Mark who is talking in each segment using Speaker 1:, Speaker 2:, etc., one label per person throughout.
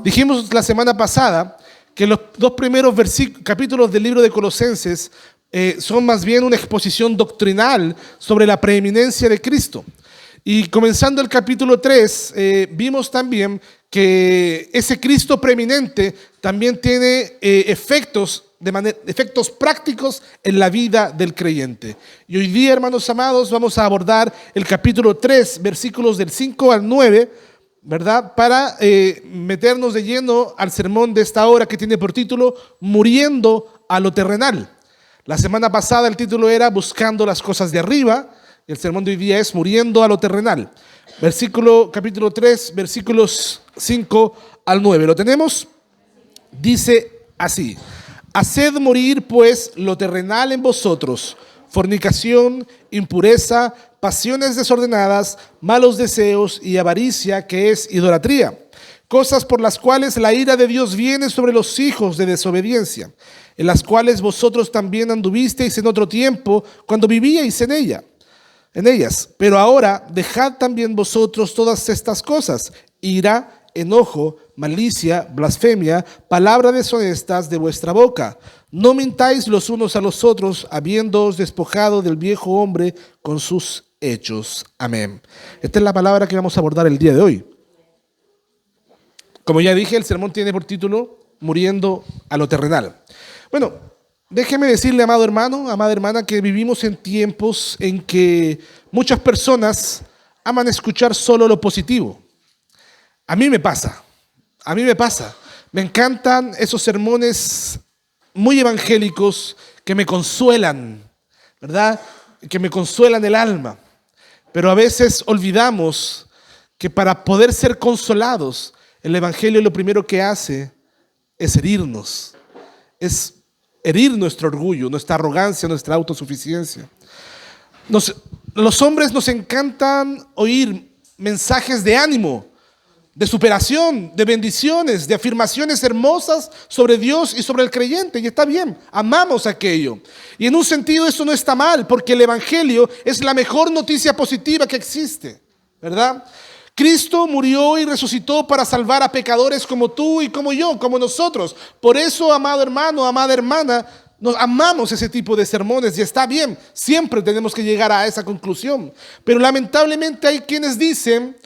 Speaker 1: Dijimos la semana pasada que los dos primeros capítulos del libro de Colosenses son más bien una exposición doctrinal sobre la preeminencia de Cristo. Y comenzando el capítulo 3, vimos también que ese Cristo preeminente también tiene efectos prácticos en la vida del creyente. Y hoy día, hermanos amados, vamos a abordar el capítulo 3, versículos del 5 al 9, ¿verdad? Para meternos de lleno al sermón de esta hora que tiene por título Muriendo a lo terrenal. La semana pasada el título era Buscando las cosas de arriba. El sermón de hoy día es Muriendo a lo terrenal. Capítulo 3, versículos 5 al 9. ¿Lo tenemos? Dice así: Haced morir pues lo terrenal en vosotros: fornicación, impureza, pasiones desordenadas, malos deseos y avaricia, que es idolatría, cosas por las cuales la ira de Dios viene sobre los hijos de desobediencia, en las cuales vosotros también anduvisteis en otro tiempo, cuando vivíais en ellas. Pero ahora dejad también vosotros todas estas cosas: ira, enojo, malicia, blasfemia, palabras deshonestas de vuestra boca. No mintáis los unos a los otros, habiéndoos despojado del viejo hombre con sus hechos. Amén. Esta es la palabra que vamos a abordar el día de hoy. Como ya dije, el sermón tiene por título Muriendo a lo terrenal. Bueno, déjeme decirle, amado hermano, amada hermana, que vivimos en tiempos en que muchas personas aman escuchar solo lo positivo. A mí me pasa. Me encantan esos sermones muy evangélicos que me consuelan, ¿verdad? Que me consuelan el alma. Pero a veces olvidamos que para poder ser consolados, el evangelio lo primero que hace es herirnos. Es herir nuestro orgullo, nuestra arrogancia, nuestra autosuficiencia. Los hombres nos encantan oír mensajes de ánimo, de superación, de bendiciones, de afirmaciones hermosas sobre Dios y sobre el creyente. Y está bien, amamos aquello. Y en un sentido eso no está mal, porque el evangelio es la mejor noticia positiva que existe, ¿verdad? Cristo murió y resucitó para salvar a pecadores como tú y como yo, como nosotros. Por eso, amado hermano, amada hermana, nos amamos ese tipo de sermones y está bien, siempre tenemos que llegar a esa conclusión. Pero lamentablemente hay quienes dicen: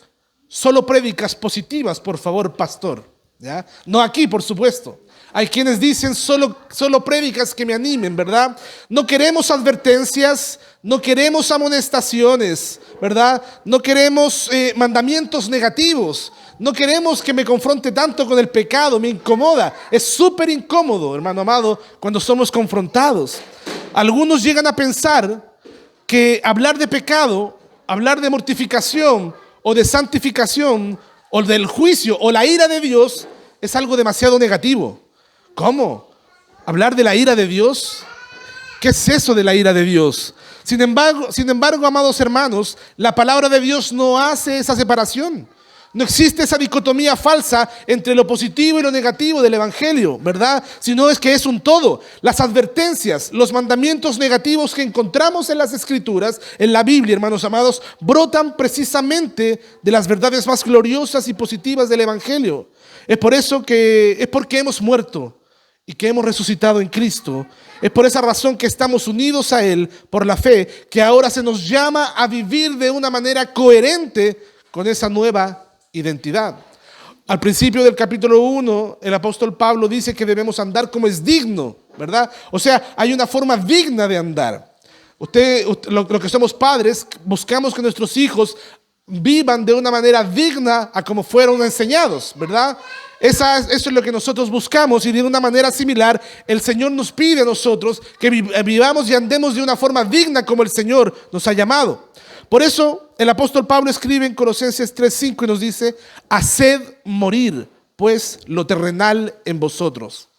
Speaker 1: solo prédicas positivas, por favor, pastor. ¿Ya? No aquí, por supuesto. Hay quienes dicen solo prédicas que me animen, ¿verdad? No queremos advertencias, no queremos amonestaciones, ¿verdad? No queremos mandamientos negativos. No queremos que me confronte tanto con el pecado, me incomoda. Es súper incómodo, hermano amado, cuando somos confrontados. Algunos llegan a pensar que hablar de pecado, hablar de mortificación o de santificación o del juicio o la ira de Dios es algo demasiado negativo. ¿Cómo? ¿Hablar de la ira de Dios? ¿Qué es eso de la ira de Dios? Sin embargo, amados hermanos, la palabra de Dios no hace esa separación. No existe esa dicotomía falsa entre lo positivo y lo negativo del evangelio, ¿verdad? Sino es que es un todo. Las advertencias, los mandamientos negativos que encontramos en las Escrituras, en la Biblia, hermanos amados, brotan precisamente de las verdades más gloriosas y positivas del evangelio. Es porque hemos muerto y que hemos resucitado en Cristo. Es por esa razón que estamos unidos a Él por la fe, que ahora se nos llama a vivir de una manera coherente con esa nueva identidad. Al principio del capítulo 1, el apóstol Pablo dice que debemos andar como es digno, ¿verdad? O sea, hay una forma digna de andar. Lo que somos padres, buscamos que nuestros hijos vivan de una manera digna a como fueron enseñados, ¿verdad? Eso es lo que nosotros buscamos, y de una manera similar el Señor nos pide a nosotros que vivamos y andemos de una forma digna como el Señor nos ha llamado. Por eso el apóstol Pablo escribe en Colosenses 3:5 y nos dice: haced morir pues lo terrenal en vosotros.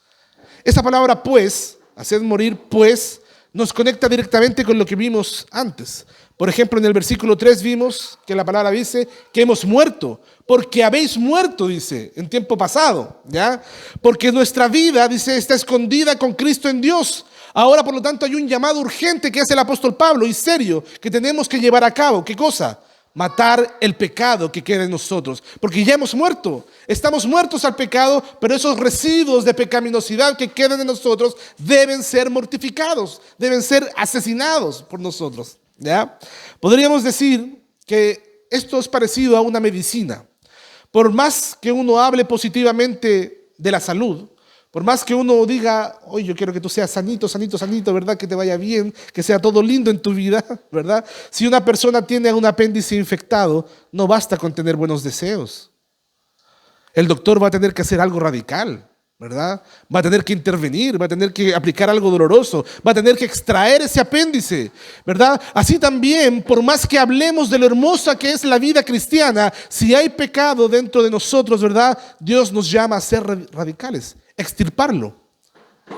Speaker 1: Esa palabra pues, haced morir pues, nos conecta directamente con lo que vimos antes. Por ejemplo, en el versículo 3 vimos que la palabra dice que hemos muerto, porque habéis muerto, dice, en tiempo pasado, ¿ya? Porque nuestra vida, dice, está escondida con Cristo en Dios. Ahora, por lo tanto, hay un llamado urgente que hace el apóstol Pablo, y serio, que tenemos que llevar a cabo. ¿Qué cosa? matar el pecado que queda en nosotros, porque ya hemos muerto, estamos muertos al pecado, pero esos residuos de pecaminosidad que quedan en nosotros deben ser mortificados, deben ser asesinados por nosotros, ¿ya? Podríamos decir que esto es parecido a una medicina. Por más que uno hable positivamente de la salud, por más que uno diga, oye, yo quiero que tú seas sanito, sanito, sanito, ¿verdad? Que te vaya bien, que sea todo lindo en tu vida, ¿verdad? Si una persona tiene un apéndice infectado, no basta con tener buenos deseos. El doctor va a tener que hacer algo radical, ¿verdad? Va a tener que intervenir, va a tener que aplicar algo doloroso, va a tener que extraer ese apéndice, ¿verdad? Así también, por más que hablemos de lo hermosa que es la vida cristiana, si hay pecado dentro de nosotros, ¿verdad? Dios nos llama a ser radicales, extirparlo,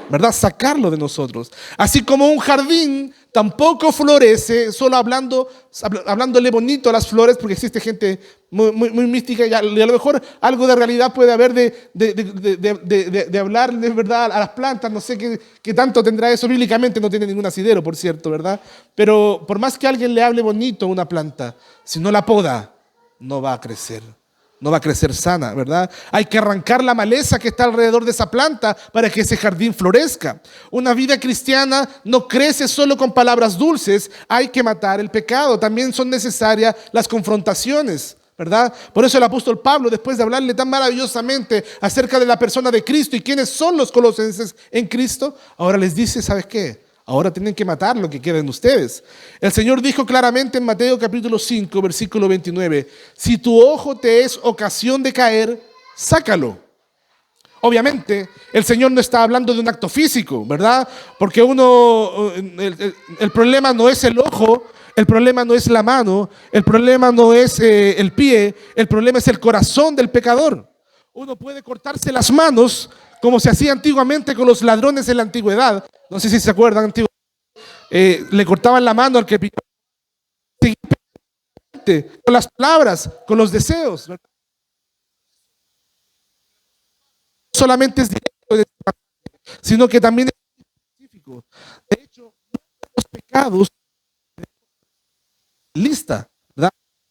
Speaker 1: ¿verdad? Sacarlo de nosotros. Así como un jardín tampoco florece solo hablándole bonito a las flores, porque existe gente muy mística y a lo mejor algo de realidad puede haber de hablar de verdad a las plantas. No sé qué tanto tendrá eso bíblicamente, no tiene ningún asidero, por cierto, ¿verdad? Pero por más que alguien le hable bonito a una planta, si no la poda, no va a crecer. No va a crecer sana, ¿verdad? Hay que arrancar la maleza que está alrededor de esa planta para que ese jardín florezca. Una vida cristiana no crece solo con palabras dulces, hay que matar el pecado. También son necesarias las confrontaciones, ¿verdad? Por eso el apóstol Pablo, después de hablarle tan maravillosamente acerca de la persona de Cristo y quiénes son los colosenses en Cristo, ahora les dice, ¿sabes qué? Ahora tienen que matar lo que queda en ustedes. El Señor dijo claramente en Mateo capítulo 5, versículo 29, si tu ojo te es ocasión de caer, sácalo. Obviamente, el Señor no está hablando de un acto físico, ¿verdad? Porque el problema no es el ojo, el problema no es la mano, el problema no es el pie, el problema es el corazón del pecador. Uno puede cortarse las manos como se hacía antiguamente con los ladrones en la antigüedad. No sé si se acuerdan, antiguamente, le cortaban la mano al que pillaba con las palabras, con los deseos. No solamente es directo, sino que también es específico. De hecho, los pecados, lista, ¿verdad?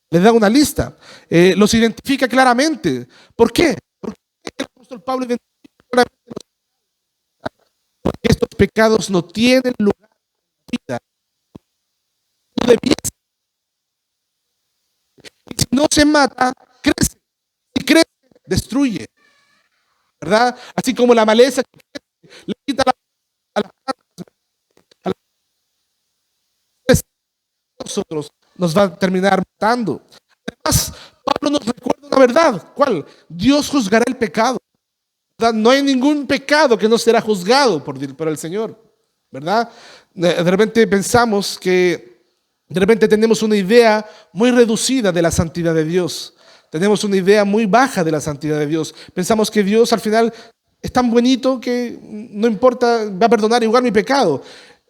Speaker 1: Le da una lista, los identifica claramente. ¿Por qué? Porque el apóstol Pablo identifica claramente porque estos pecados no tienen lugar en la vida. No debiese. Y si no se mata, crece. Si crece, destruye, ¿verdad? Así como la maleza que crece, le quita a las plantas, a nosotros, nos va a terminar matando. Además, Pablo nos recuerda una verdad. ¿Cuál? Dios juzgará el pecado, ¿verdad? No hay ningún pecado que no será juzgado por el Señor, ¿verdad? De repente pensamos que de repente tenemos una idea muy reducida de la santidad de Dios. Tenemos una idea muy baja de la santidad de Dios. Pensamos que Dios al final es tan bonito que no importa, va a perdonar igual mi pecado.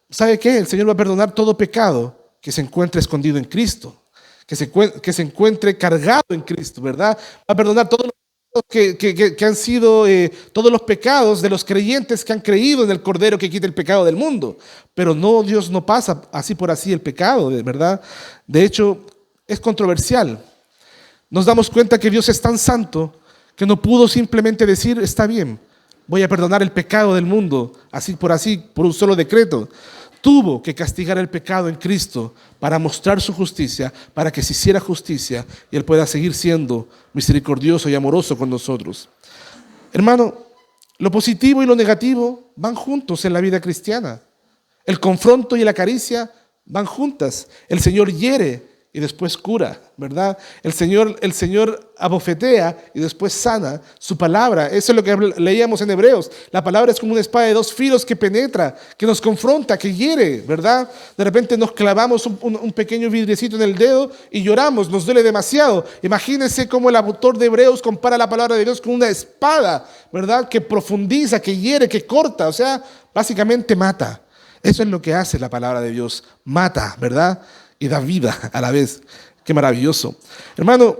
Speaker 1: ¿Sabe qué? El Señor va a perdonar todo pecado que se encuentre escondido en Cristo, que se encuentre cargado en Cristo, ¿verdad? Va a perdonar todos los que han sido todos los pecados de los creyentes que han creído en el Cordero que quita el pecado del mundo. Pero no, Dios no pasa así por así el pecado, ¿verdad? De hecho, es controversial. Nos damos cuenta que Dios es tan santo que no pudo simplemente decir, está bien, voy a perdonar el pecado del mundo, así, por un solo decreto. Tuvo que castigar el pecado en Cristo para mostrar su justicia, para que se hiciera justicia y Él pueda seguir siendo misericordioso y amoroso con nosotros. Hermano, lo positivo y lo negativo van juntos en la vida cristiana. El confronto y la caricia van juntas. El Señor hiere y después cura, ¿verdad? El Señor abofetea y después sana. Su palabra, eso es lo que leíamos en Hebreos. La palabra es como una espada de dos filos que penetra, que nos confronta, que hiere, ¿verdad? De repente nos clavamos un pequeño vidriecito en el dedo y lloramos, nos duele demasiado. Imagínense cómo el autor de Hebreos compara la palabra de Dios con una espada, ¿verdad? Que profundiza, que hiere, que corta, o sea, básicamente mata. Eso es lo que hace la palabra de Dios, mata, ¿verdad? Y da vida a la vez. Qué maravilloso. Hermano,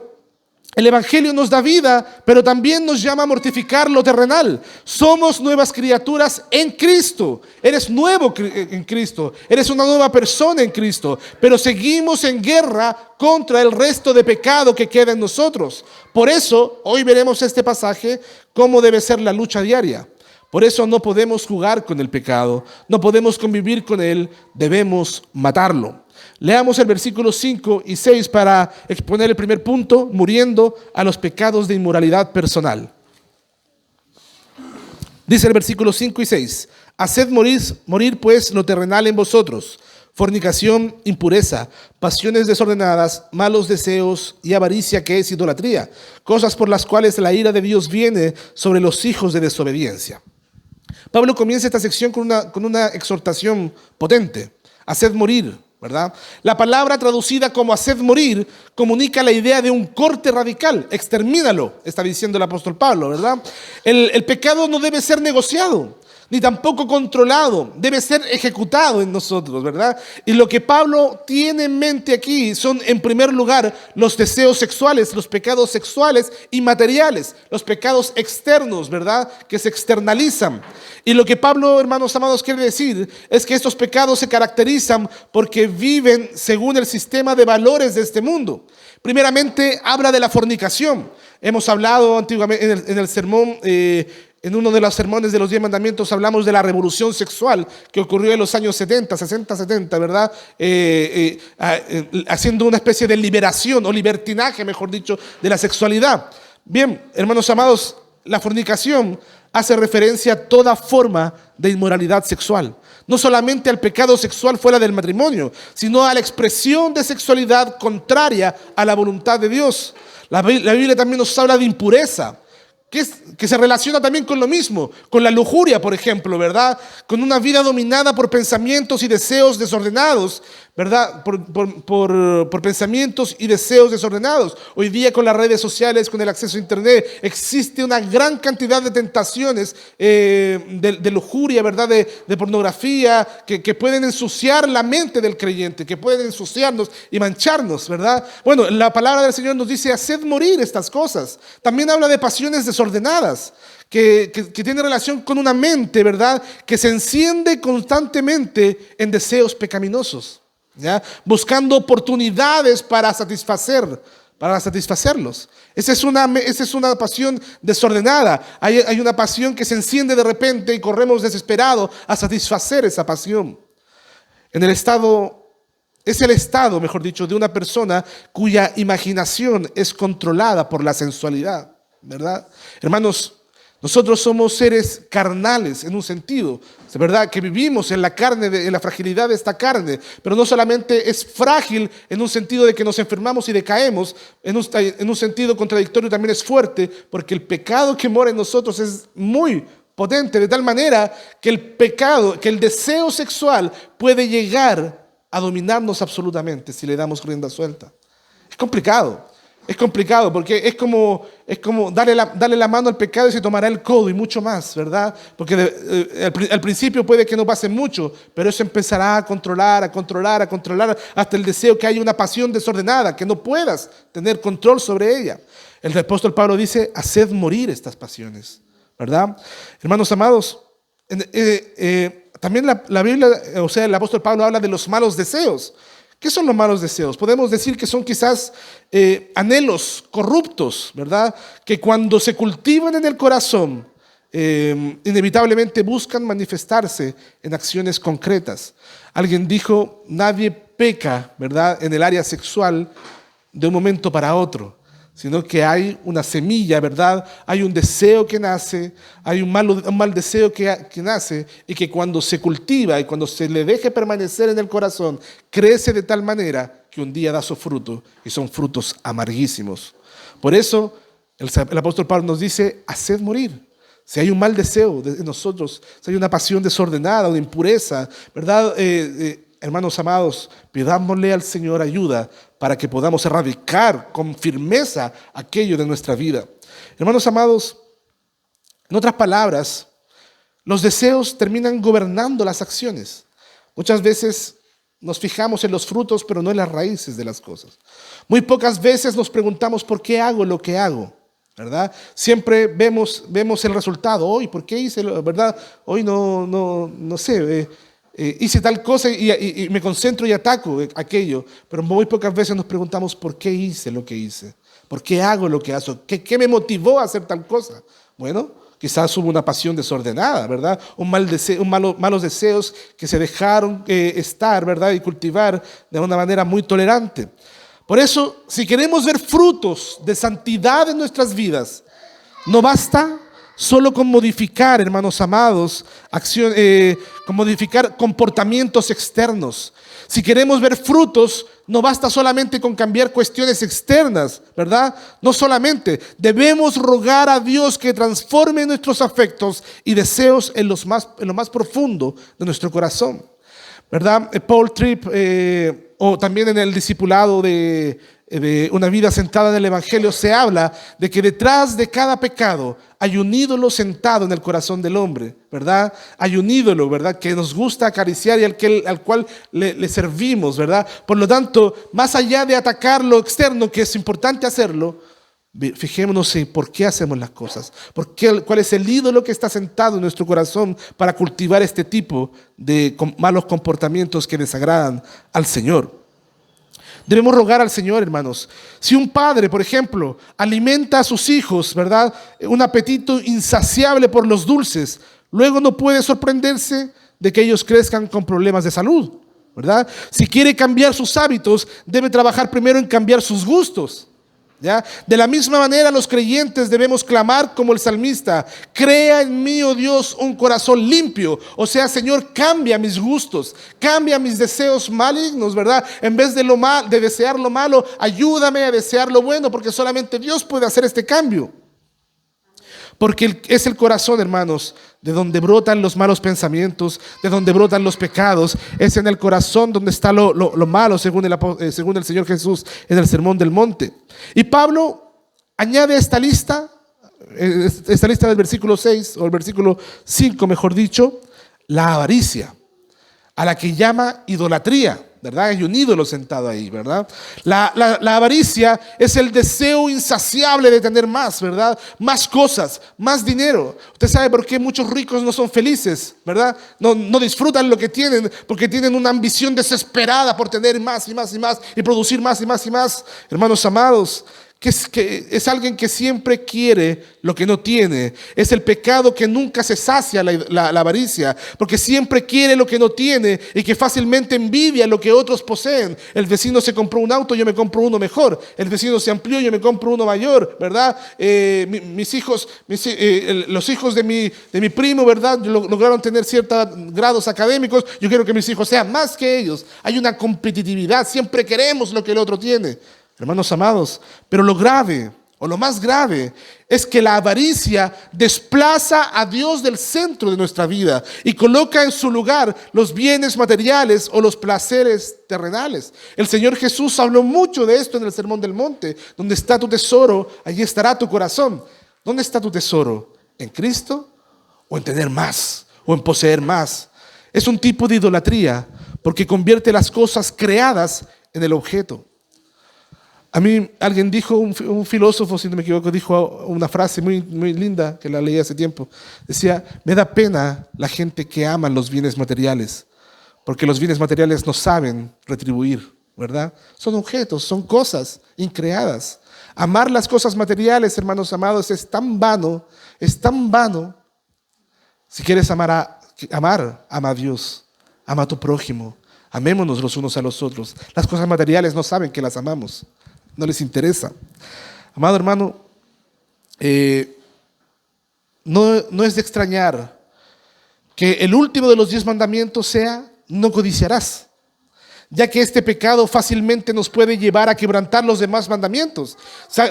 Speaker 1: El Evangelio nos da vida, pero también nos llama a mortificar lo terrenal. Somos nuevas criaturas en Cristo. Eres nuevo en Cristo. Eres una nueva persona en Cristo. Pero seguimos en guerra contra el resto de pecado que queda en nosotros. Por eso, hoy veremos este pasaje, cómo debe ser la lucha diaria. Por eso no podemos jugar con el pecado. No podemos convivir con él. Debemos matarlo. Leamos el versículo 5 y 6 para exponer el primer punto, muriendo a los pecados de inmoralidad personal. Dice el versículo 5 y 6, haced morir pues lo terrenal en vosotros, fornicación, impureza, pasiones desordenadas, malos deseos y avaricia, que es idolatría, cosas por las cuales la ira de Dios viene sobre los hijos de desobediencia. Pablo comienza esta sección con una exhortación potente, haced morir, ¿verdad? La palabra traducida como haced morir comunica la idea de un corte radical. Extermínalo, está diciendo el apóstol Pablo, ¿verdad? El pecado no debe ser negociado, ni tampoco controlado, debe ser ejecutado en nosotros, ¿verdad? Y lo que Pablo tiene en mente aquí son, en primer lugar, los deseos sexuales, los pecados sexuales y materiales, los pecados externos, ¿verdad? Que se externalizan. Y lo que Pablo, hermanos amados, quiere decir es que estos pecados se caracterizan porque viven según el sistema de valores de este mundo. Primeramente, habla de la fornicación. Hemos hablado antiguamente en el sermón, en uno de los sermones de los 10 mandamientos, hablamos de la revolución sexual que ocurrió en los años 70, 60, 70, ¿verdad? Haciendo una especie de liberación o libertinaje, mejor dicho, de la sexualidad. Bien, hermanos amados, la fornicación hace referencia a toda forma de inmoralidad sexual. No solamente al pecado sexual fuera del matrimonio, sino a la expresión de sexualidad contraria a la voluntad de Dios. La Biblia también nos habla de impureza, que se relaciona también con lo mismo, con la lujuria, por ejemplo, ¿verdad? Con una vida dominada por pensamientos y deseos desordenados, ¿verdad? Por pensamientos y deseos desordenados. Hoy día, con las redes sociales, con el acceso a internet, existe una gran cantidad de tentaciones de lujuria, ¿verdad? De pornografía, que pueden ensuciar la mente del creyente, que pueden ensuciarnos y mancharnos, ¿verdad? Bueno, la palabra del Señor nos dice, haced morir estas cosas. También habla de pasiones desordenadas, que tiene relación con una mente, ¿verdad? Que se enciende constantemente en deseos pecaminosos, ¿ya? Buscando oportunidades para satisfacerlos. Esa es una pasión desordenada. Hay una pasión que se enciende de repente y corremos desesperados a satisfacer esa pasión. Es el estado, mejor dicho, de una persona cuya imaginación es controlada por la sensualidad, ¿verdad? Hermanos, nosotros somos seres carnales en un sentido, ¿verdad? Que vivimos en la carne, en la fragilidad de esta carne, pero no solamente es frágil en un sentido de que nos enfermamos y decaemos, en un sentido contradictorio también es fuerte, porque el pecado que mora en nosotros es muy potente, de tal manera que el deseo sexual puede llegar a dominarnos absolutamente si le damos rienda suelta. Es complicado porque es como darle la mano al pecado y se tomará el codo y mucho más, ¿verdad? Porque al principio puede que no pase mucho, pero eso empezará a controlar hasta el deseo que haya una pasión desordenada, que no puedas tener control sobre ella. El apóstol Pablo dice, haced morir estas pasiones, ¿verdad? Hermanos amados, también la Biblia, o sea, el apóstol Pablo habla de los malos deseos. ¿Qué son los malos deseos? Podemos decir que son quizás anhelos corruptos, ¿verdad? Que cuando se cultivan en el corazón, inevitablemente buscan manifestarse en acciones concretas. Alguien dijo, nadie peca, ¿verdad?, en el área sexual de un momento para otro, sino que hay una semilla, ¿verdad? Hay un deseo que nace, hay un mal deseo que nace y que cuando se cultiva y cuando se le deje permanecer en el corazón, crece de tal manera que un día da su fruto y son frutos amarguísimos. Por eso el apóstol Pablo nos dice, haced morir. Si hay un mal deseo en nosotros, si hay una pasión desordenada, una impureza, ¿verdad? Hermanos amados, pidámosle al Señor ayuda para que podamos erradicar con firmeza aquello de nuestra vida. Hermanos amados, en otras palabras, los deseos terminan gobernando las acciones. Muchas veces nos fijamos en los frutos, pero no en las raíces de las cosas. Muy pocas veces nos preguntamos por qué hago lo que hago, ¿verdad? Siempre vemos el resultado. Hoy, ¿por qué hice, verdad? Hoy no sé, hice tal cosa y me concentro y ataco aquello. Pero muy pocas veces nos preguntamos por qué hice lo que hice. ¿Por qué hago lo que hago? ¿Qué me motivó a hacer tal cosa? Bueno, quizás hubo una pasión desordenada, ¿verdad? Malos deseos que se dejaron estar, ¿verdad? Y cultivar de una manera muy tolerante. Por eso, si queremos ver frutos de santidad en nuestras vidas, no basta solo con modificar, hermanos amados, con modificar comportamientos externos. Si queremos ver frutos, no basta solamente con cambiar cuestiones externas, ¿verdad? No solamente. Debemos rogar a Dios que transforme nuestros afectos y deseos en lo más profundo de nuestro corazón, ¿verdad? Paul Tripp, o también en el discipulado de una vida sentada en el Evangelio, se habla de que detrás de cada pecado hay un ídolo sentado en el corazón del hombre, ¿verdad? Hay un ídolo, ¿verdad? Que nos gusta acariciar y al cual le servimos, ¿verdad? Por lo tanto, más allá de atacar lo externo, que es importante hacerlo, fijémonos en por qué hacemos las cosas, cuál es el ídolo que está sentado en nuestro corazón para cultivar este tipo de malos comportamientos que desagradan al Señor. Debemos rogar al Señor, hermanos. Si un padre, por ejemplo, alimenta a sus hijos, ¿verdad?, un apetito insaciable por los dulces, luego no puede sorprenderse de que ellos crezcan con problemas de salud, ¿verdad? Si quiere cambiar sus hábitos, debe trabajar primero en cambiar sus gustos, ¿ya? De la misma manera, los creyentes debemos clamar como el salmista: crea en mí, oh Dios, un corazón limpio. O sea, Señor, cambia mis gustos, cambia mis deseos malignos, ¿verdad? En vez de desear lo malo, ayúdame a desear lo bueno, porque solamente Dios puede hacer este cambio. Porque es el corazón, hermanos, de donde brotan los malos pensamientos, de donde brotan los pecados. Es en el corazón donde está lo malo, según el Señor Jesús en el Sermón del Monte. Y Pablo añade esta lista del versículo 6, o el versículo 5, mejor dicho, la avaricia, a la que llama idolatría, ¿verdad? Hay un ídolo sentado ahí, ¿verdad? La avaricia es el deseo insaciable de tener más, ¿verdad? Más cosas, más dinero. Usted sabe por qué muchos ricos no son felices, ¿verdad? No disfrutan lo que tienen, porque tienen una ambición desesperada por tener más y más y más, y producir más y más y más. Hermanos amados, que es alguien que siempre quiere lo que no tiene. Es el pecado que nunca se sacia, la avaricia, porque siempre quiere lo que no tiene y que fácilmente envidia lo que otros poseen. El vecino se compró un auto, yo me compro uno mejor. El vecino se amplió, yo me compro uno mayor, ¿verdad? Los hijos de mi primo, ¿verdad?, lograron tener ciertos grados académicos. Yo quiero que mis hijos sean más que ellos. Hay una competitividad, siempre queremos lo que el otro tiene. Hermanos amados, pero lo grave, o lo más grave, es que la avaricia desplaza a Dios del centro de nuestra vida y coloca en su lugar los bienes materiales o los placeres terrenales. El Señor Jesús habló mucho de esto en el Sermón del Monte. Donde está tu tesoro, allí estará tu corazón. ¿Dónde está tu tesoro? ¿En Cristo? ¿O en tener más? ¿O en poseer más? Es un tipo de idolatría porque convierte las cosas creadas en el objeto. A mí alguien dijo, un filósofo, si no me equivoco, dijo una frase muy, muy linda que la leí hace tiempo. Decía: me da pena la gente que ama los bienes materiales, porque los bienes materiales no saben retribuir, ¿verdad? Son objetos, son cosas increadas. Amar las cosas materiales, hermanos amados, es tan vano, es tan vano. Si quieres amar, ama a Dios, ama a tu prójimo, amémonos los unos a los otros. Las cosas materiales no saben que las amamos. No les interesa. Amado hermano, no es de extrañar que el último de los 10 mandamientos sea: no codiciarás, ya que este pecado fácilmente nos puede llevar a quebrantar los demás mandamientos.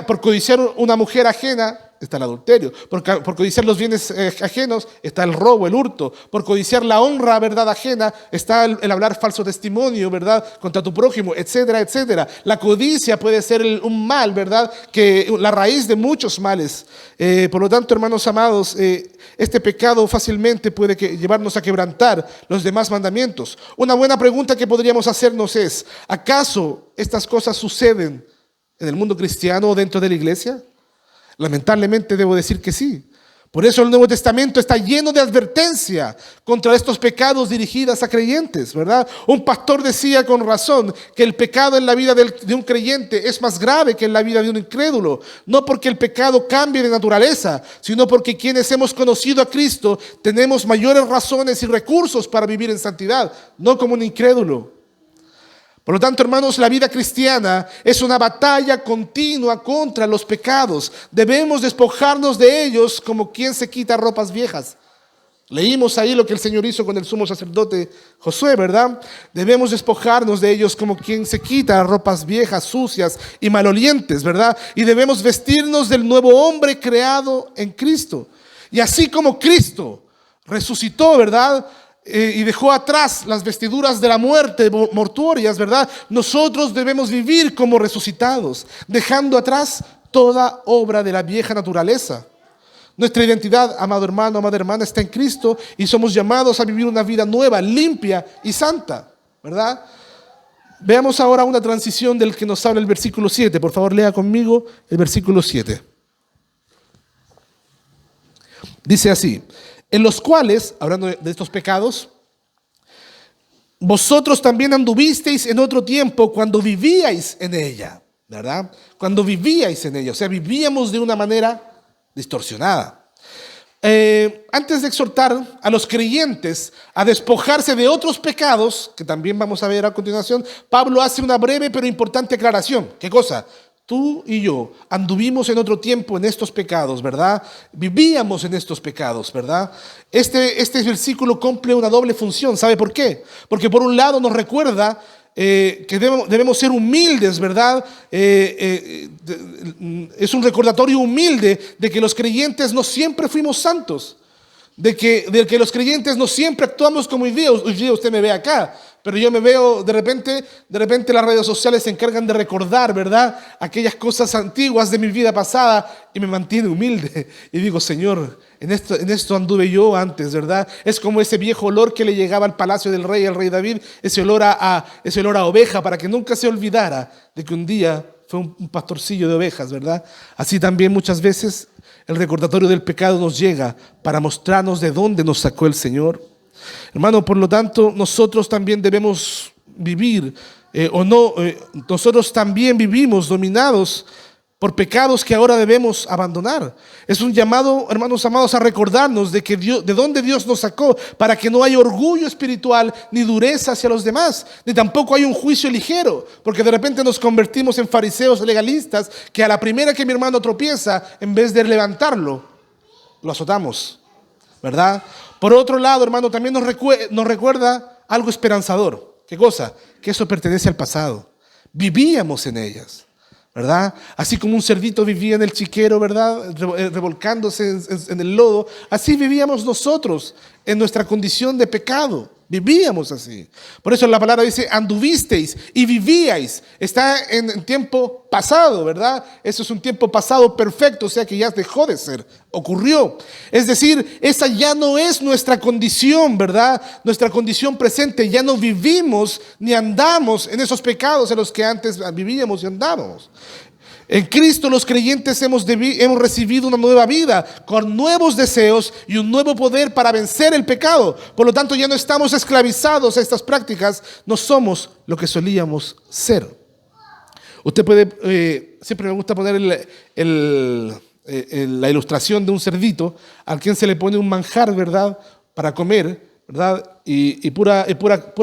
Speaker 1: Por codiciar una mujer ajena, está el adulterio. Por codiciar los bienes ajenos está el robo, el hurto. Por codiciar la honra, verdad, ajena está el hablar falso testimonio, verdad, contra tu prójimo, etcétera, etcétera. La codicia puede ser un mal, verdad, que la raíz de muchos males. Por lo tanto, hermanos amados, este pecado fácilmente puede llevarnos a quebrantar los demás mandamientos. Una buena pregunta que podríamos hacernos es: ¿acaso estas cosas suceden en el mundo cristiano o dentro de la iglesia? Lamentablemente debo decir que sí. Por eso el Nuevo Testamento está lleno de advertencia contra estos pecados dirigidas a creyentes, ¿verdad? Un pastor decía con razón que el pecado en la vida de un creyente es más grave que en la vida de un incrédulo. No porque el pecado cambie de naturaleza, sino porque quienes hemos conocido a Cristo tenemos mayores razones y recursos para vivir en santidad, no como un incrédulo. Por lo tanto, hermanos, la vida cristiana es una batalla continua contra los pecados. Debemos despojarnos de ellos como quien se quita ropas viejas. Leímos ahí lo que el Señor hizo con el sumo sacerdote Josué, ¿verdad? Debemos despojarnos de ellos como quien se quita ropas viejas, sucias y malolientes, ¿verdad? Y debemos vestirnos del nuevo hombre creado en Cristo. Y así como Cristo resucitó, ¿verdad?, y dejó atrás las vestiduras de la muerte mortuorias, ¿verdad? Nosotros debemos vivir como resucitados, dejando atrás toda obra de la vieja naturaleza. Nuestra identidad, amado hermano, amada hermana, está en Cristo y somos llamados a vivir una vida nueva, limpia y santa, ¿verdad? Veamos ahora una transición del que nos habla el versículo 7. Por favor, lea conmigo el versículo 7. Dice así: en los cuales, hablando de estos pecados, vosotros también anduvisteis en otro tiempo cuando vivíais en ella, ¿verdad? Cuando vivíais en ella, o sea, vivíamos de una manera distorsionada. Antes de exhortar a los creyentes a despojarse de otros pecados, que también vamos a ver a continuación, Pablo hace una breve pero importante aclaración. ¿Qué cosa? Tú y yo anduvimos en otro tiempo en estos pecados, ¿verdad? Vivíamos en estos pecados, ¿verdad? Este versículo cumple una doble función. ¿Sabe por qué? Porque por un lado nos recuerda que debemos ser humildes, ¿verdad? Es un recordatorio humilde de que los creyentes no siempre fuimos santos. De que los creyentes no siempre actuamos como hoy día. Hoy día usted me ve acá, pero yo me veo de repente las redes sociales se encargan de recordar, ¿verdad?, aquellas cosas antiguas de mi vida pasada y me mantiene humilde. Y digo: Señor, en esto anduve yo antes, ¿verdad? Es como ese viejo olor que le llegaba al palacio del rey, al rey David, ese olor a oveja, para que nunca se olvidara de que un día fue un pastorcillo de ovejas, ¿verdad? Así también muchas veces el recordatorio del pecado nos llega para mostrarnos de dónde nos sacó el Señor. Hermano, por lo tanto, nosotros también debemos vivir, nosotros también vivimos dominados por pecados que ahora debemos abandonar. Es un llamado, hermanos amados, a recordarnos de dónde Dios nos sacó, para que no haya orgullo espiritual ni dureza hacia los demás, ni tampoco hay un juicio ligero, porque de repente nos convertimos en fariseos legalistas que a la primera que mi hermano tropieza, en vez de levantarlo, lo azotamos, ¿verdad? Por otro lado, hermano, también nos recuerda algo esperanzador. ¿Qué cosa? Que eso pertenece al pasado. Vivíamos en ellas, ¿verdad? Así como un cerdito vivía en el chiquero, ¿verdad?, revolcándose en el lodo, así vivíamos nosotros en nuestra condición de pecado. Vivíamos así. Por eso la palabra dice: anduvisteis y vivíais. Está en tiempo pasado, ¿verdad? Eso es un tiempo pasado perfecto, o sea que ya dejó de ser, ocurrió. Es decir, esa ya no es nuestra condición, ¿verdad? Nuestra condición presente. Ya no vivimos ni andamos en esos pecados en los que antes vivíamos y andábamos. En Cristo los creyentes hemos recibido una nueva vida con nuevos deseos y un nuevo poder para vencer el pecado. Por lo tanto, ya no estamos esclavizados a estas prácticas, no somos lo que solíamos ser. Usted puede, siempre me gusta poner la ilustración de un cerdito al quien se le pone un manjar, ¿verdad?, para comer, ¿verdad? Y pura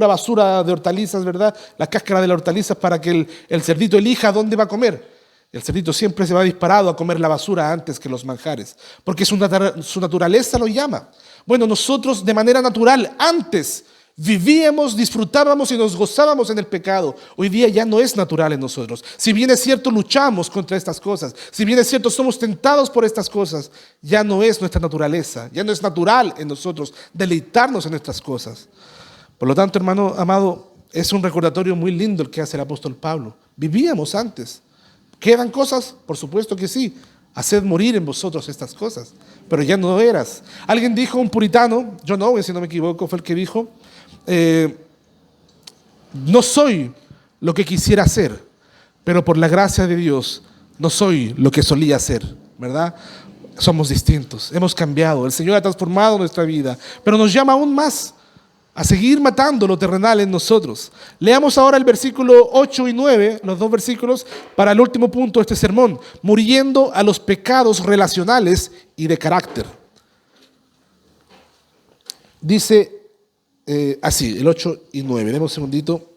Speaker 1: basura de hortalizas, ¿verdad? La cáscara de las hortalizas, para que el cerdito elija dónde va a comer. El cerdito siempre se va disparado a comer la basura antes que los manjares, porque su naturaleza lo llama. Bueno, nosotros de manera natural antes Vivíamos, disfrutábamos y nos gozábamos en el pecado. Hoy día ya no es natural en nosotros. Si bien es cierto, luchamos contra estas cosas. Si bien es cierto, somos tentados por estas cosas. Ya no es nuestra naturaleza. Ya no es natural en nosotros deleitarnos en estas cosas. Por lo tanto, hermano amado, es un recordatorio muy lindo el que hace el apóstol Pablo. Vivíamos antes. ¿Quedan cosas? Por supuesto que sí. Haced morir en vosotros estas cosas. Pero ya no eras. Alguien dijo, un puritano, John Owen, si no me equivoco, fue el que dijo, no soy lo que quisiera ser, pero por la gracia de Dios no soy lo que solía ser, ¿verdad? Somos distintos, hemos cambiado, el Señor ha transformado nuestra vida, pero nos llama aún más a seguir matando lo terrenal en nosotros. Leamos ahora el versículo 8 y 9, los dos versículos, para el último punto de este sermón, muriendo a los pecados relacionales y de carácter. Dice así, el 8 y 9, demos un segundito.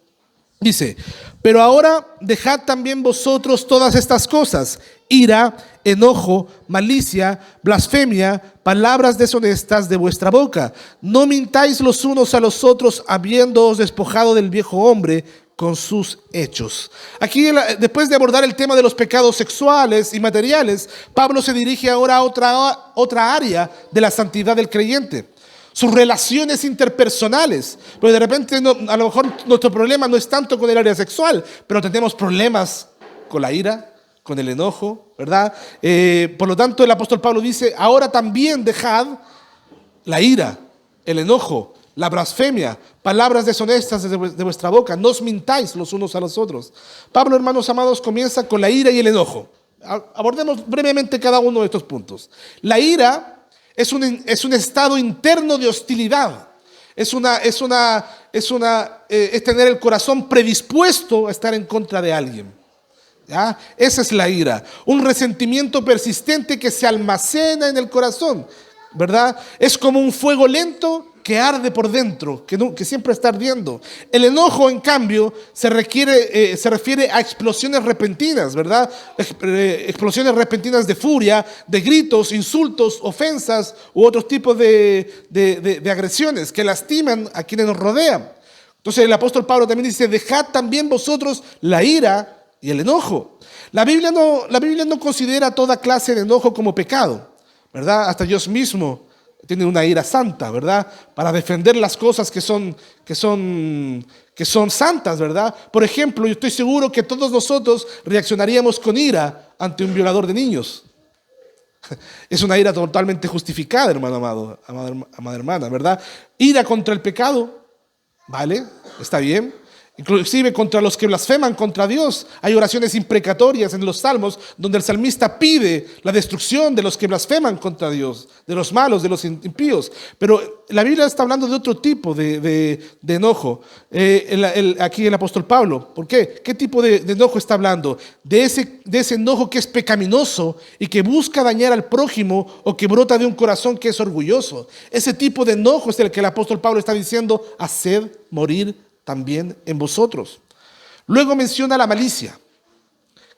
Speaker 1: Dice, pero ahora dejad también vosotros todas estas cosas: ira, enojo, malicia, blasfemia, palabras deshonestas de vuestra boca. No mintáis los unos a los otros, habiéndoos despojado del viejo hombre con sus hechos. Aquí, después de abordar el tema de los pecados sexuales y materiales, Pablo se dirige ahora a otra área de la santidad del creyente: sus relaciones interpersonales. Pero de repente a lo mejor nuestro problema no es tanto con el área sexual, pero tenemos problemas con la ira, con el enojo, ¿verdad? Por lo tanto, el apóstol Pablo dice, ahora también dejad la ira, el enojo, la blasfemia, palabras deshonestas de vuestra boca. No os mintáis los unos a los otros. Pablo, hermanos amados, comienza con la ira y el enojo. Abordemos brevemente cada uno de estos puntos. La ira es un estado interno de hostilidad. Es tener el corazón predispuesto a estar en contra de alguien. ¿Ya? Esa es la ira. Un resentimiento persistente que se almacena en el corazón, ¿verdad? Es como un fuego lento que arde por dentro, que siempre está ardiendo. El enojo, en cambio, se refiere a explosiones repentinas, ¿verdad? Explosiones repentinas de furia, de gritos, insultos, ofensas u otros tipos de agresiones que lastiman a quienes nos rodean. Entonces el apóstol Pablo también dice, dejad también vosotros la ira y el enojo. La Biblia no considera toda clase de enojo como pecado, ¿verdad? Hasta Dios mismo tiene una ira santa, ¿verdad? Para defender las cosas que son santas, ¿verdad? Por ejemplo, yo estoy seguro que todos nosotros reaccionaríamos con ira ante un violador de niños. Es una ira totalmente justificada, hermano amado, amada hermana, ¿verdad? Ira contra el pecado, ¿vale? Está bien. Inclusive contra los que blasfeman contra Dios. Hay oraciones imprecatorias en los salmos donde el salmista pide la destrucción de los que blasfeman contra Dios, de los malos, de los impíos. Pero la Biblia está hablando de otro tipo de enojo. Aquí el apóstol Pablo. ¿Por qué? ¿Qué tipo de enojo está hablando? De ese enojo que es pecaminoso y que busca dañar al prójimo o que brota de un corazón que es orgulloso. Ese tipo de enojo es el que el apóstol Pablo está diciendo, haced morir también en vosotros. Luego menciona la malicia.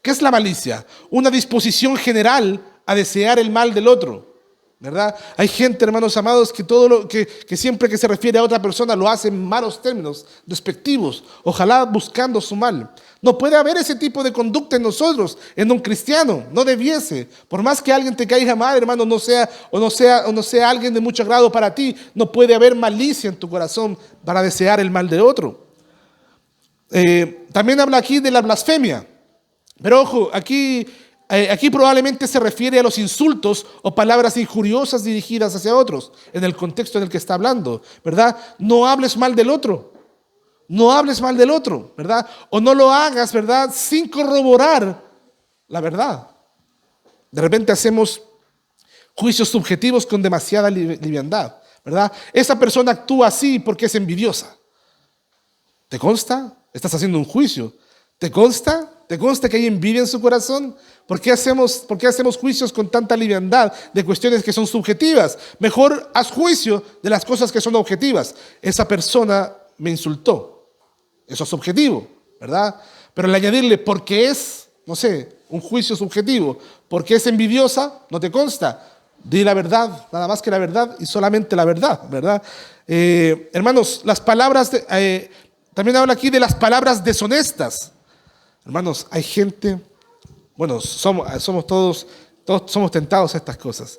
Speaker 1: ¿Qué es la malicia? Una disposición general a desear el mal del otro, ¿verdad? Hay gente, hermanos amados, que siempre que se refiere a otra persona lo hace en malos términos, despectivos, ojalá buscando su mal. No puede haber ese tipo de conducta en nosotros, en un cristiano, no debiese. Por más que alguien te caiga mal, hermano, no sea alguien de mucho agrado para ti, no puede haber malicia en tu corazón para desear el mal de otro. También habla aquí de la blasfemia. Pero ojo, aquí probablemente se refiere a los insultos o palabras injuriosas dirigidas hacia otros, en el contexto en el que está hablando, ¿verdad? No hables mal del otro. No hables mal del otro, ¿verdad? O no lo hagas, ¿verdad? Sin corroborar la verdad. De repente hacemos juicios subjetivos con demasiada liviandad, ¿verdad? Esa persona actúa así porque es envidiosa. ¿Te consta? Estás haciendo un juicio. ¿Te consta? ¿Te consta que hay envidia en su corazón? ¿Por qué hacemos juicios con tanta liviandad de cuestiones que son subjetivas? Mejor haz juicio de las cosas que son objetivas. Esa persona me insultó. Eso es objetivo, ¿verdad? Pero al añadirle porque es, no sé, un juicio subjetivo, porque es envidiosa, no te consta. Di la verdad, nada más que la verdad y solamente la verdad, ¿verdad? Hermanos, las palabras, también habla aquí de las palabras deshonestas. Hermanos, hay gente, bueno, somos todos somos tentados a estas cosas.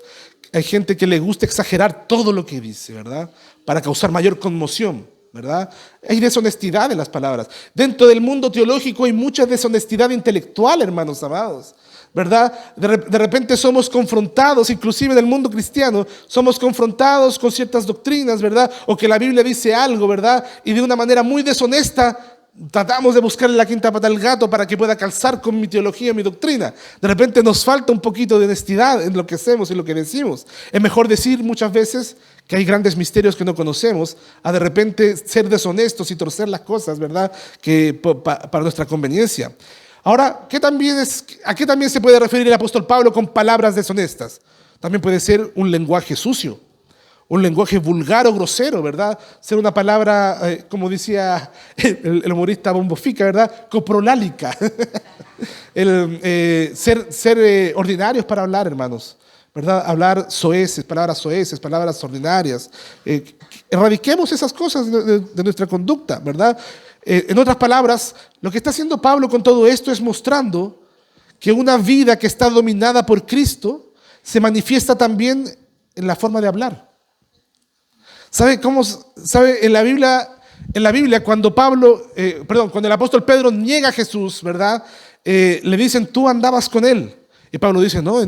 Speaker 1: Hay gente que le gusta exagerar todo lo que dice, ¿verdad? Para causar mayor conmoción, ¿verdad? Hay deshonestidad en las palabras. Dentro del mundo teológico hay mucha deshonestidad intelectual, hermanos amados, ¿verdad? De repente somos confrontados, inclusive en el mundo cristiano, somos confrontados con ciertas doctrinas, ¿verdad? O que la Biblia dice algo, ¿verdad? Y de una manera muy deshonesta tratamos de buscarle la quinta pata al gato para que pueda calzar con mi teología, mi doctrina. De repente nos falta un poquito de honestidad en lo que hacemos y lo que decimos. Es mejor decir muchas veces que hay grandes misterios que no conocemos, a de repente ser deshonestos y torcer las cosas, ¿verdad? Para nuestra conveniencia. Ahora, ¿a qué también se puede referir el apóstol Pablo con palabras deshonestas? También puede ser un lenguaje sucio, un lenguaje vulgar o grosero, ¿verdad? Ser una palabra, como decía el humorista Bombo Fica, ¿verdad? Coprolálica. Ser ordinarios para hablar, hermanos, ¿verdad? Hablar soeces, palabras ordinarias. Erradiquemos esas cosas de nuestra conducta, ¿verdad? En otras palabras, lo que está haciendo Pablo con todo esto es mostrando que una vida que está dominada por Cristo se manifiesta también en la forma de hablar. ¿Sabe cómo? ¿Sabe? En la Biblia cuando cuando el apóstol Pedro niega a Jesús, ¿verdad? Le dicen, tú andabas con él. Y Pablo dice, no,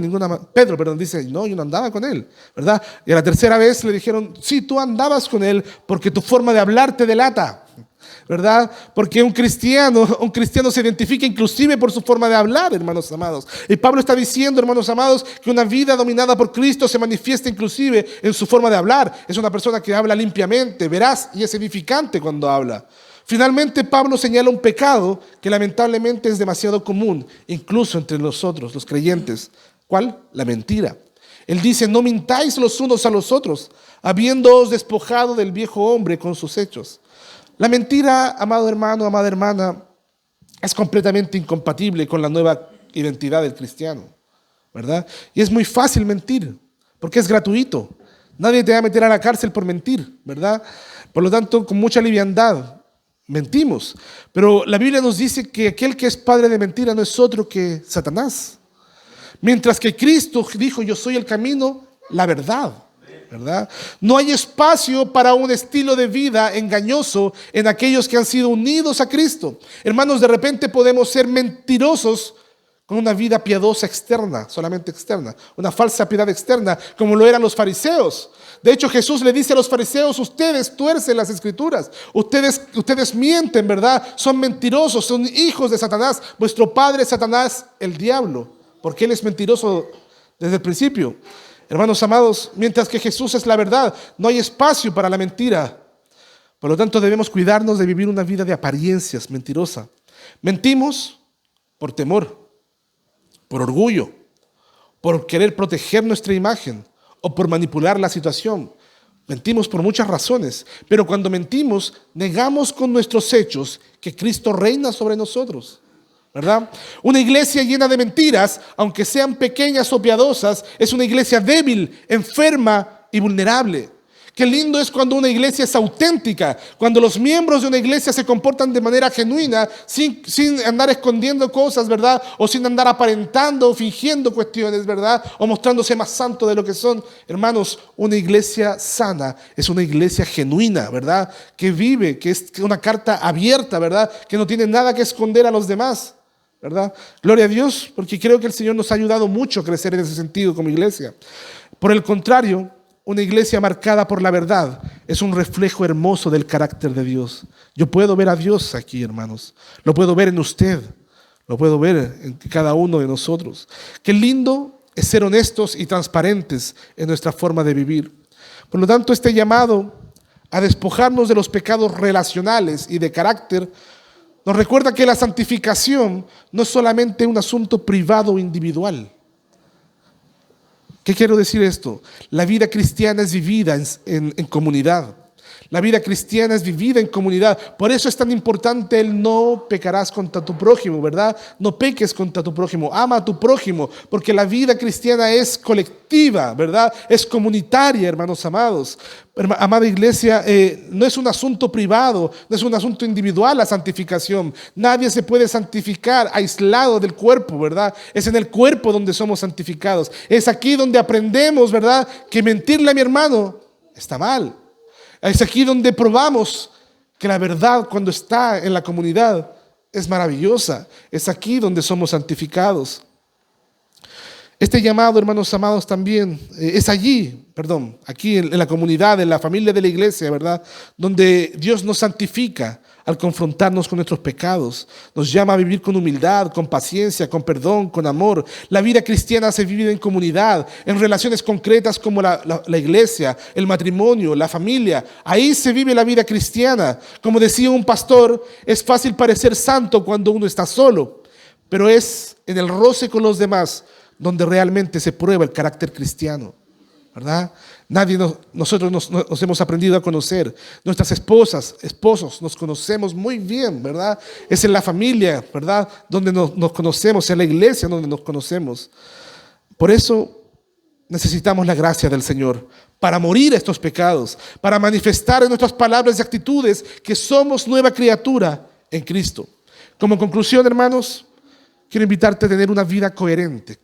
Speaker 1: Pedro dice, no, yo no andaba con él, ¿verdad? Y a la tercera vez le dijeron, sí, tú andabas con él porque tu forma de hablar te delata, ¿verdad? Porque un cristiano se identifica inclusive por su forma de hablar, hermanos amados. Y Pablo está diciendo, hermanos amados, que una vida dominada por Cristo se manifiesta inclusive en su forma de hablar. Es una persona que habla limpiamente, veraz y es edificante cuando habla. Finalmente, Pablo señala un pecado que lamentablemente es demasiado común, incluso entre nosotros, los creyentes. ¿Cuál? La mentira. Él dice, no mintáis los unos a los otros, habiéndoos despojado del viejo hombre con sus hechos. La mentira, amado hermano, amada hermana, es completamente incompatible con la nueva identidad del cristiano, ¿verdad? Y es muy fácil mentir, porque es gratuito. Nadie te va a meter a la cárcel por mentir, ¿verdad? Por lo tanto, con mucha liviandad mentimos. Pero la Biblia nos dice que aquel que es padre de mentira no es otro que Satanás. Mientras que Cristo dijo, yo soy el camino, la verdad, ¿verdad? No hay espacio para un estilo de vida engañoso en aquellos que han sido unidos a Cristo. Hermanos, de repente podemos ser mentirosos con una vida piadosa externa, solamente externa, una falsa piedad externa, como lo eran los fariseos. De hecho, Jesús le dice a los fariseos, ustedes tuercen las escrituras, ustedes mienten, ¿verdad? Son mentirosos, son hijos de Satanás, vuestro padre es Satanás, el diablo, porque él es mentiroso desde el principio. Hermanos amados, mientras que Jesús es la verdad, no hay espacio para la mentira. Por lo tanto, debemos cuidarnos de vivir una vida de apariencias mentirosa. Mentimos por temor, por orgullo, por querer proteger nuestra imagen o por manipular la situación. Mentimos por muchas razones, pero cuando mentimos, negamos con nuestros hechos que Cristo reina sobre nosotros, ¿verdad? Una iglesia llena de mentiras, aunque sean pequeñas o piadosas, es una iglesia débil, enferma y vulnerable. Qué lindo es cuando una iglesia es auténtica, cuando los miembros de una iglesia se comportan de manera genuina, sin andar escondiendo cosas, ¿verdad? O sin andar aparentando o fingiendo cuestiones, ¿verdad? O mostrándose más santo de lo que son. Hermanos, una iglesia sana es una iglesia genuina, ¿verdad? Que vive, que es una carta abierta, ¿verdad? Que no tiene nada que esconder a los demás, ¿verdad? Gloria a Dios, porque creo que el Señor nos ha ayudado mucho a crecer en ese sentido como iglesia. Por el contrario, una iglesia marcada por la verdad es un reflejo hermoso del carácter de Dios. Yo puedo ver a Dios aquí, hermanos. Lo puedo ver en usted. Lo puedo ver en cada uno de nosotros. Qué lindo es ser honestos y transparentes en nuestra forma de vivir. Por lo tanto, este llamado a despojarnos de los pecados relacionales y de carácter nos recuerda que la santificación no es solamente un asunto privado o individual. ¿Qué quiero decir esto? La vida cristiana es vivida en comunidad. La vida cristiana es vivida en comunidad. Por eso es tan importante el no pecarás contra tu prójimo, ¿verdad? No peques contra tu prójimo, ama a tu prójimo, porque la vida cristiana es colectiva, ¿verdad? Es comunitaria, hermanos amados. Amada iglesia, no es un asunto privado, no es un asunto individual la santificación. Nadie se puede santificar aislado del cuerpo, ¿verdad? Es en el cuerpo donde somos santificados. Es aquí donde aprendemos, ¿verdad?, que mentirle a mi hermano está mal. Es aquí donde probamos que la verdad, cuando está en la comunidad, es maravillosa. Es aquí donde somos santificados. Este llamado, hermanos amados, también es aquí en la comunidad, en la familia de la iglesia, ¿verdad?, donde Dios nos santifica al confrontarnos con nuestros pecados. Nos llama a vivir con humildad, con paciencia, con perdón, con amor. La vida cristiana se vive en comunidad, en relaciones concretas como la iglesia, el matrimonio, la familia. Ahí se vive la vida cristiana. Como decía un pastor, es fácil parecer santo cuando uno está solo, pero es en el roce con los demás donde realmente se prueba el carácter cristiano, ¿verdad? Nosotros nos hemos aprendido a conocer. Nuestras esposos, nos conocemos muy bien, ¿verdad? Es en la familia, ¿verdad?, donde nos conocemos, en la iglesia donde nos conocemos. Por eso necesitamos la gracia del Señor para morir a estos pecados, para manifestar en nuestras palabras y actitudes que somos nueva criatura en Cristo. Como conclusión, hermanos, quiero invitarte a tener una vida coherente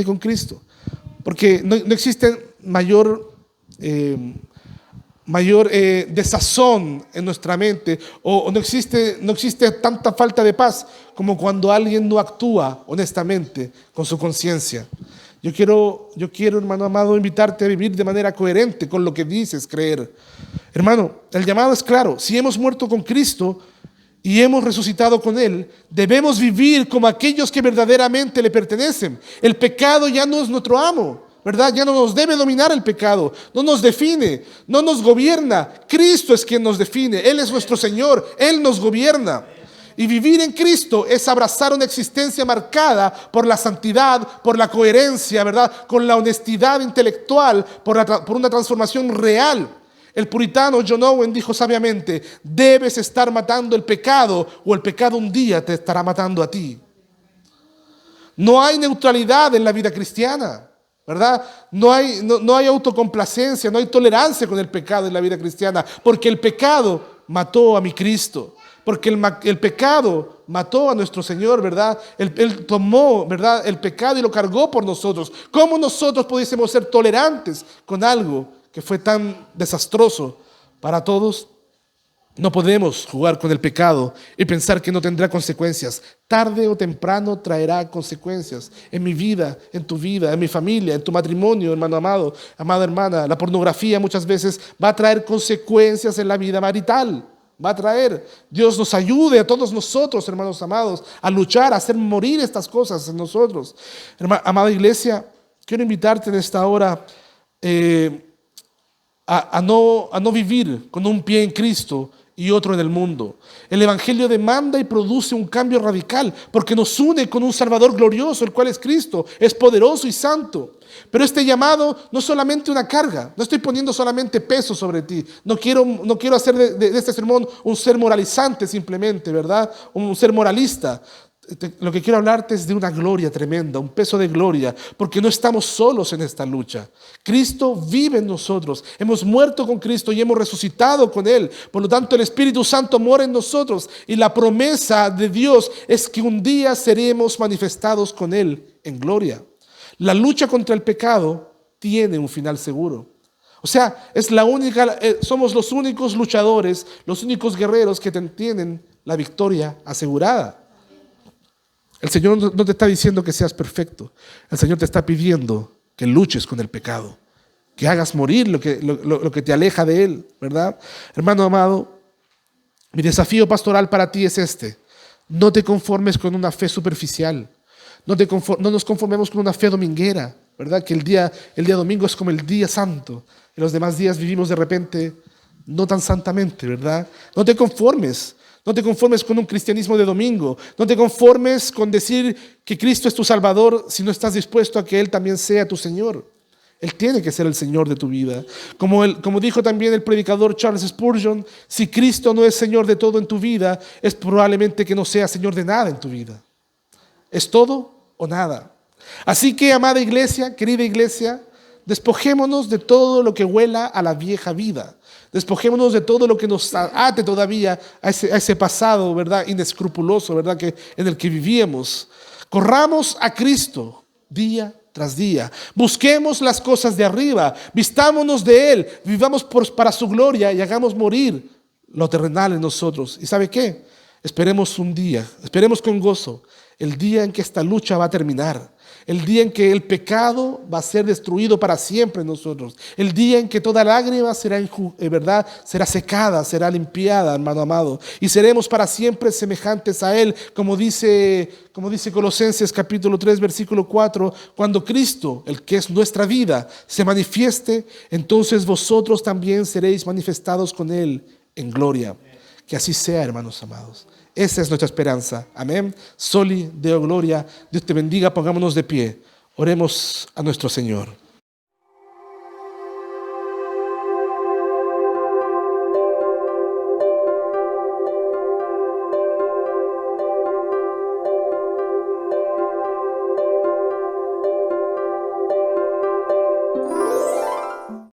Speaker 1: con Cristo, porque no existe mayor desazón en nuestra mente, o no existe tanta falta de paz como cuando alguien no actúa honestamente con su conciencia. Yo quiero, hermano amado, invitarte a vivir de manera coherente con lo que dices creer. Hermano, el llamado es claro. Si hemos muerto con Cristo y hemos resucitado con Él, debemos vivir como aquellos que verdaderamente le pertenecen. El pecado ya no es nuestro amo, ¿verdad? Ya no nos debe dominar el pecado, no nos define, no nos gobierna. Cristo es quien nos define, Él es nuestro Señor, Él nos gobierna. Y vivir en Cristo es abrazar una existencia marcada por la santidad, por la coherencia, ¿verdad?, con la honestidad intelectual, por una transformación real. El puritano John Owen dijo sabiamente: debes estar matando el pecado o el pecado un día te estará matando a ti. No hay neutralidad en la vida cristiana, ¿verdad? No hay autocomplacencia, no hay tolerancia con el pecado en la vida cristiana, porque el pecado mató a mi Cristo, porque el pecado mató a nuestro Señor, ¿verdad? Él tomó, ¿verdad?, el pecado y lo cargó por nosotros. ¿Cómo nosotros pudiésemos ser tolerantes con algo que fue tan desastroso para todos? No podemos jugar con el pecado y pensar que no tendrá consecuencias. Tarde o temprano traerá consecuencias en mi vida, en tu vida, en mi familia, en tu matrimonio, hermano amado, amada hermana. La pornografía muchas veces va a traer consecuencias en la vida marital. Va a traer. Dios nos ayude a todos nosotros, hermanos amados, a luchar, a hacer morir estas cosas en nosotros. Amada iglesia, quiero invitarte en esta hora a no vivir con un pie en Cristo y otro en el mundo. El Evangelio demanda y produce un cambio radical, porque nos une con un Salvador glorioso, el cual es Cristo, es poderoso y santo. Pero este llamado no es solamente una carga, no estoy poniendo solamente peso sobre ti. No quiero hacer de este sermón un ser moralizante simplemente, ¿verdad? Un ser moralista. Lo que quiero hablarte es de una gloria tremenda, un peso de gloria, porque no estamos solos en esta lucha. Cristo vive en nosotros, hemos muerto con Cristo y hemos resucitado con Él. Por lo tanto, el Espíritu Santo mora en nosotros y la promesa de Dios es que un día seremos manifestados con Él en gloria. La lucha contra el pecado tiene un final seguro. O sea, somos los únicos luchadores, los únicos guerreros que tienen la victoria asegurada. El Señor no te está diciendo que seas perfecto. El Señor te está pidiendo que luches con el pecado, que hagas morir lo que te aleja de Él, ¿verdad? Hermano amado, mi desafío pastoral para ti es este: no te conformes con una fe superficial, no nos conformemos con una fe dominguera, ¿verdad? Que el día domingo es como el día santo y los demás días vivimos de repente no tan santamente, ¿verdad? No te conformes. No te conformes con un cristianismo de domingo. No te conformes con decir que Cristo es tu Salvador si no estás dispuesto a que Él también sea tu Señor. Él tiene que ser el Señor de tu vida. Como dijo también el predicador Charles Spurgeon, si Cristo no es Señor de todo en tu vida, es probablemente que no sea Señor de nada en tu vida. ¿Es todo o nada? Así que, amada iglesia, querida iglesia, despojémonos de todo lo que huela a la vieja vida. Despojémonos de todo lo que nos ate todavía a ese pasado, ¿verdad? Inescrupuloso, ¿verdad? En el que vivíamos. Corramos a Cristo día tras día. Busquemos las cosas de arriba. Vistámonos de Él. Vivamos para su gloria y hagamos morir lo terrenal en nosotros. ¿Y sabe qué? Esperemos un día, esperemos con gozo el día en que esta lucha va a terminar. El día en que el pecado va a ser destruido para siempre en nosotros. El día en que toda lágrima será secada, será limpiada, hermano amado. Y seremos para siempre semejantes a Él, como dice Colosenses capítulo 3, versículo 4. Cuando Cristo, el que es nuestra vida, se manifieste, entonces vosotros también seréis manifestados con Él en gloria. Que así sea, hermanos amados. Esa es nuestra esperanza. Amén. Soli Deo Gloria. Dios te bendiga. Pongámonos de pie. Oremos a nuestro Señor.